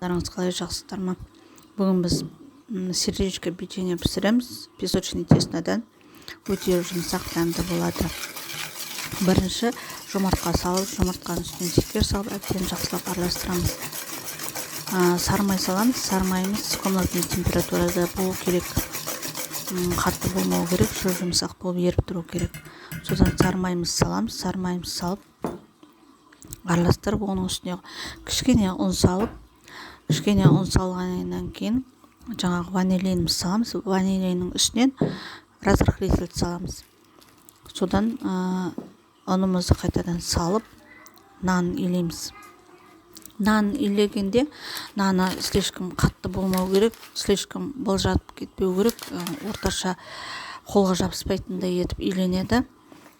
Қалай жақсыздар ма? Бүгін біз сердечко печенье пісіреміз. Песочный теснодан өте жұмсақ дәмді болады. Бірінші жұмыртқа салып, жұмыртқаның үстіне шекер салып, әбден жақсылап араластырамыз. Сармай саламыз. Сармайымыз комнатный температурада болу керек. Қатты болмау керек, жұмсақ болып еріп тұру керек. Содан сармайымыз саламыз. Сармайымыз салып араластырып, оның үстіне кішкене ұн салып, кішкене ұн салғаннан кейін жаңағы ванилиніміз саламыз. Ванилиннің үстінен разрыхлитель саламыз. Содан ұнымызды қайтадан салып, нан илейміз. Нан илегенде наны слишком қатты болмау керек, слишком былжатып кетпеу керек, орташа қолға жабыспайтындай етіп иленеді.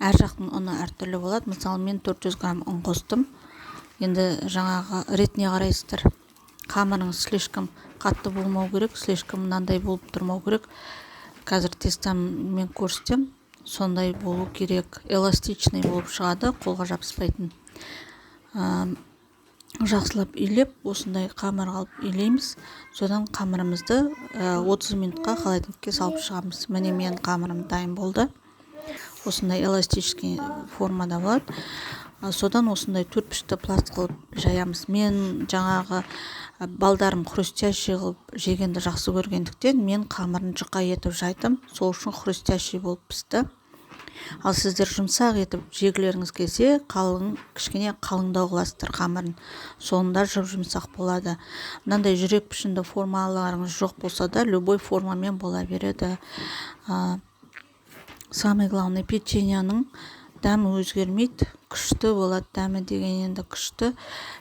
Әр жақтың ұны әртүрлі болады. Мысалы, мен 400 грамм ұн қостым. Енді жаңағы ретіне қарайсыздар. Қамырың слишком қатты болмау керек, слишком мынандай болып тұрмау керек. Қазір тестаммен көрсетем, сондай болу керек. Эластичный болып шығады, қолға жабыспайтын. Жақсылап илеп, осындай қамыр алып илейміз. Содан қамырымызды 30 минутқа холодильникке салып шығамыз. Міне мен қамырым дайын болды. Осындай эластический формада болады. Содан осындай төртбұрышты пласт қылып жаямыз. Мен жаңағы балдарым хрустящий қылып жегенді жақсы көргендіктен мен қамырын жұқа етіп жайдым. Сол үшін хрустящий болып пісті. Ал сіздер жұмсақ етіп жегілеріңіз келсе, кішкене қалыңдау қыласыздар қамырын. Соңында жұмсақ болады. Мынандай жүрек пішінді формаларыңыз жоқ болса да, любой формамен бола береді. Самый главный, печеньенің дәмі өзгермейді, күшті болады. Дәмі деген енді күшті,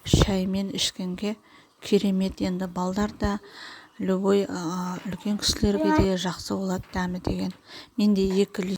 шаймен ішкенге керемет. Енді балдар да, любой үлкен кісілерге де жақсы болады дәмі деген. Менде 2